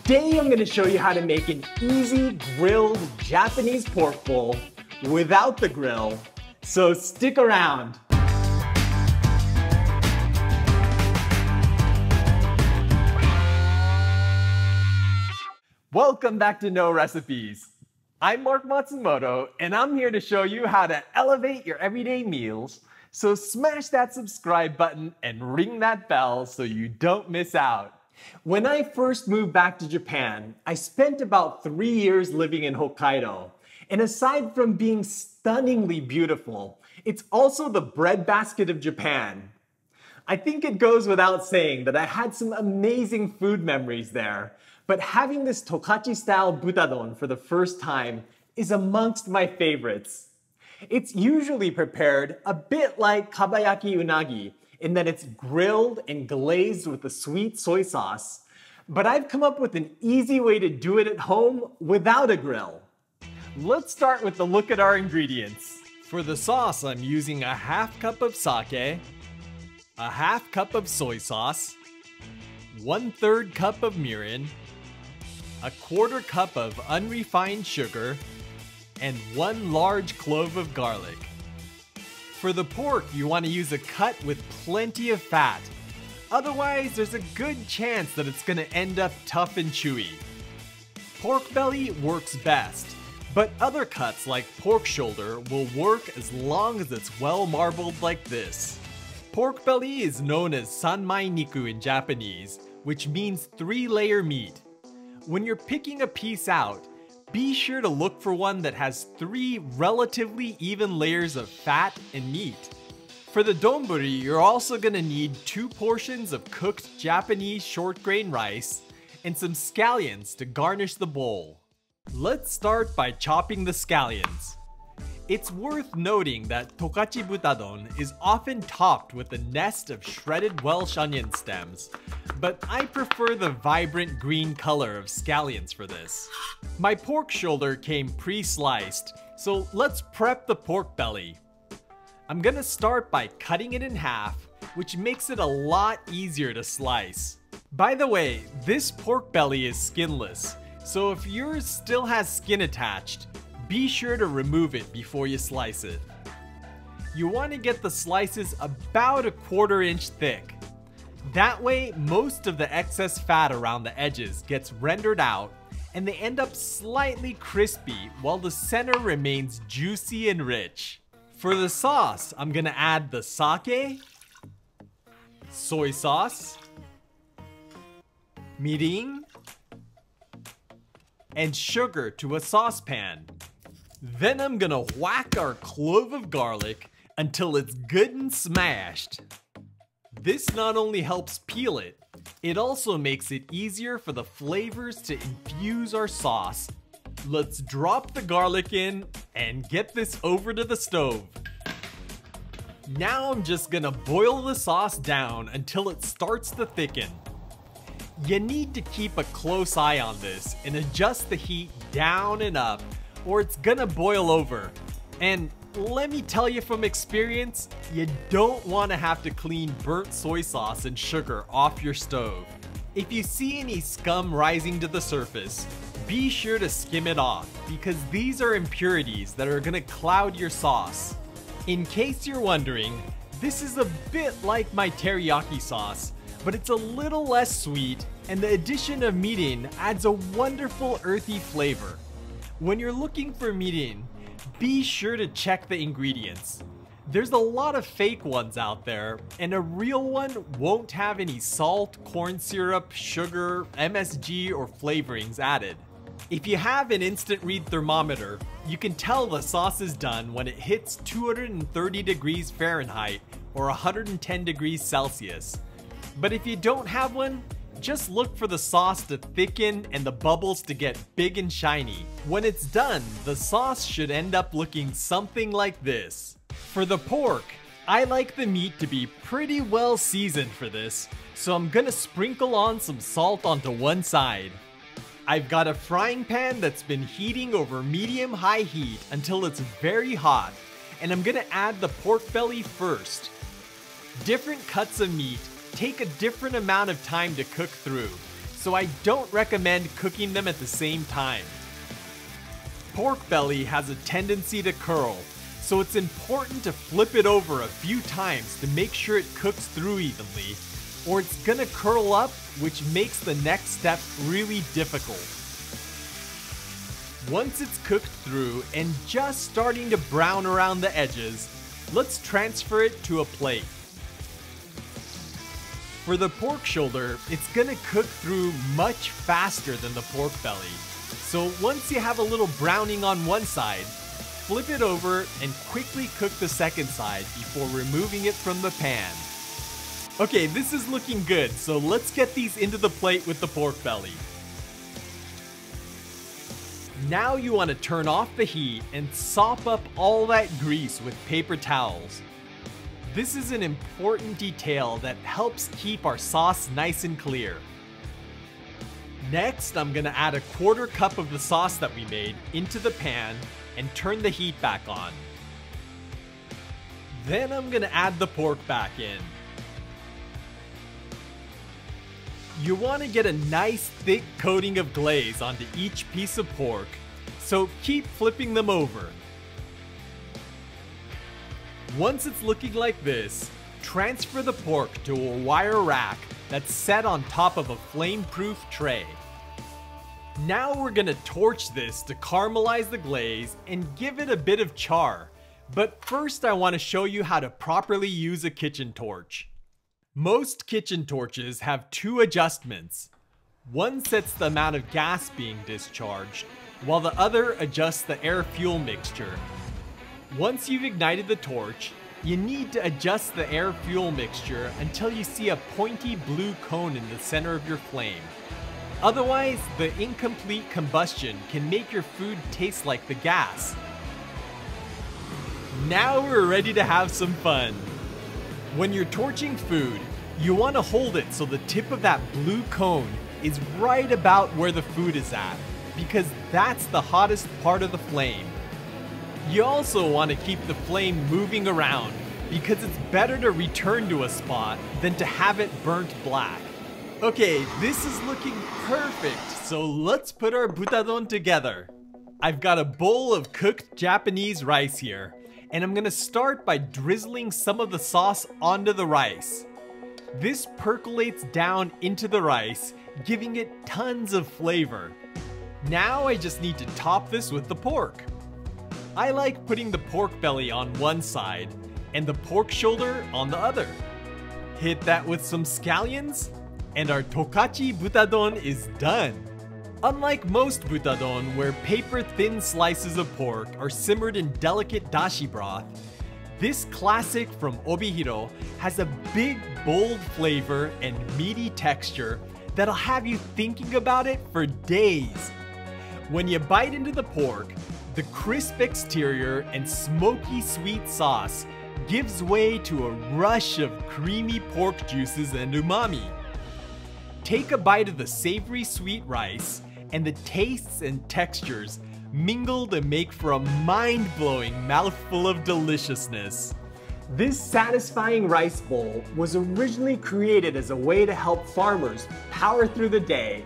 Today I'm going to show you how to make an easy grilled Japanese pork bowl without the grill, so stick around. Welcome back to No Recipes. I'm Mark Matsumoto, and I'm here to show you how to elevate your everyday meals, so smash that subscribe button and ring that bell so you don't miss out. When I first moved back to Japan, I spent about 3 years living in Hokkaido. And aside from being stunningly beautiful, it's also the breadbasket of Japan. I think it goes without saying that I had some amazing food memories there, but having this Tokachi-style butadon for the first time is amongst my favorites. It's usually prepared a bit like kabayaki unagi, in that it's grilled and glazed with a sweet soy sauce, but I've come up with an easy way to do it at home without a grill. Let's start with a look at our ingredients. For the sauce, I'm using a half cup of sake, a half cup of soy sauce, 1/3 cup of mirin, a 1/4 cup of unrefined sugar, and 1 large clove of garlic. For the pork, you want to use a cut with plenty of fat. Otherwise, there's a good chance that it's going to end up tough and chewy. Pork belly works best, but other cuts like pork shoulder will work as long as it's well marbled like this. Pork belly is known as sanmai niku in Japanese, which means 3-layer meat. When you're picking a piece out, be sure to look for one that has 3 relatively even layers of fat and meat. For the donburi, you're also going to need 2 portions of cooked Japanese short grain rice and some scallions to garnish the bowl. Let's start by chopping the scallions. It's worth noting that Tokachi butadon is often topped with a nest of shredded Welsh onion stems, but I prefer the vibrant green color of scallions for this. My pork shoulder came pre-sliced, so let's prep the pork belly. I'm gonna start by cutting it in half, which makes it a lot easier to slice. By the way, this pork belly is skinless, so if yours still has skin attached, be sure to remove it before you slice it. You want to get the slices about 1/4 inch thick. That way, most of the excess fat around the edges gets rendered out and they end up slightly crispy while the center remains juicy and rich. For the sauce, I'm gonna add the sake, soy sauce, mirin, and sugar to a saucepan. Then I'm gonna whack our clove of garlic until it's good and smashed. This not only helps peel it, it also makes it easier for the flavors to infuse our sauce. Let's drop the garlic in and get this over to the stove. Now I'm just gonna boil the sauce down until it starts to thicken. You need to keep a close eye on this and adjust the heat down and up, or it's gonna boil over. And let me tell you from experience, you don't want to have to clean burnt soy sauce and sugar off your stove. If you see any scum rising to the surface, be sure to skim it off, because these are impurities that are gonna cloud your sauce. In case you're wondering, this is a bit like my teriyaki sauce, but it's a little less sweet, and the addition of mirin adds a wonderful earthy flavor. When you're looking for mirin, be sure to check the ingredients. There's a lot of fake ones out there, and a real one won't have any salt, corn syrup, sugar, MSG, or flavorings added. If you have an instant read thermometer, you can tell the sauce is done when it hits 230 degrees Fahrenheit or 110 degrees Celsius. But if you don't have one, just look for the sauce to thicken and the bubbles to get big and shiny. When it's done, the sauce should end up looking something like this. For the pork, I like the meat to be pretty well seasoned for this, so I'm gonna sprinkle on some salt onto one side. I've got a frying pan that's been heating over medium-high heat until it's very hot, and I'm gonna add the pork belly first. Different cuts of meat take a different amount of time to cook through, so I don't recommend cooking them at the same time. Pork belly has a tendency to curl, so it's important to flip it over a few times to make sure it cooks through evenly, or it's gonna curl up, which makes the next step really difficult. Once it's cooked through and just starting to brown around the edges, let's transfer it to a plate. For the pork shoulder, it's gonna cook through much faster than the pork belly. So once you have a little browning on one side, flip it over and quickly cook the second side before removing it from the pan. Okay, this is looking good, so let's get these into the plate with the pork belly. Now you want to turn off the heat and sop up all that grease with paper towels. This is an important detail that helps keep our sauce nice and clear. Next, I'm gonna add a 1/4 cup of the sauce that we made into the pan and turn the heat back on. Then I'm gonna add the pork back in. You want to get a nice thick coating of glaze onto each piece of pork, so keep flipping them over. Once it's looking like this, transfer the pork to a wire rack that's set on top of a flame-proof tray. Now we're gonna torch this to caramelize the glaze and give it a bit of char. But first I want to show you how to properly use a kitchen torch. Most kitchen torches have 2 adjustments. One sets the amount of gas being discharged, while the other adjusts the air-fuel mixture. Once you've ignited the torch, you need to adjust the air-fuel mixture until you see a pointy blue cone in the center of your flame. Otherwise, the incomplete combustion can make your food taste like the gas. Now we're ready to have some fun. When you're torching food, you want to hold it so the tip of that blue cone is right about where the food is at, because that's the hottest part of the flame. You also want to keep the flame moving around, because it's better to return to a spot than to have it burnt black. Okay, this is looking perfect, so let's put our butadon together. I've got a bowl of cooked Japanese rice here, and I'm gonna start by drizzling some of the sauce onto the rice. This percolates down into the rice, giving it tons of flavor. Now I just need to top this with the pork. I like putting the pork belly on one side and the pork shoulder on the other. Hit that with some scallions, and our tokachi butadon is done. Unlike most butadon, where paper-thin slices of pork are simmered in delicate dashi broth, this classic from Obihiro has a big, bold flavor and meaty texture that'll have you thinking about it for days. When you bite into the pork, the crisp exterior and smoky sweet sauce gives way to a rush of creamy pork juices and umami. Take a bite of the savory sweet rice, and the tastes and textures mingle to make for a mind-blowing mouthful of deliciousness. This satisfying rice bowl was originally created as a way to help farmers power through the day,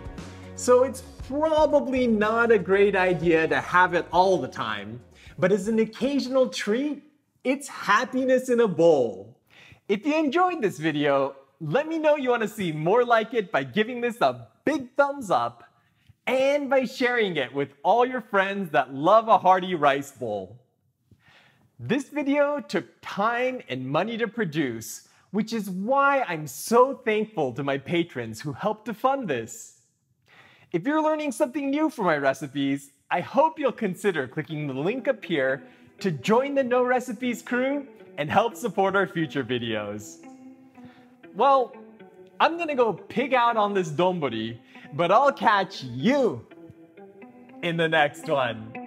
so it's probably not a great idea to have it all the time, but as an occasional treat, it's happiness in a bowl. If you enjoyed this video, let me know you want to see more like it by giving this a big thumbs up and by sharing it with all your friends that love a hearty rice bowl. This video took time and money to produce, which is why I'm so thankful to my patrons who helped to fund this. If you're learning something new from my recipes, I hope you'll consider clicking the link up here to join the No Recipes crew and help support our future videos. Well, I'm gonna go pig out on this donburi, but I'll catch you in the next one.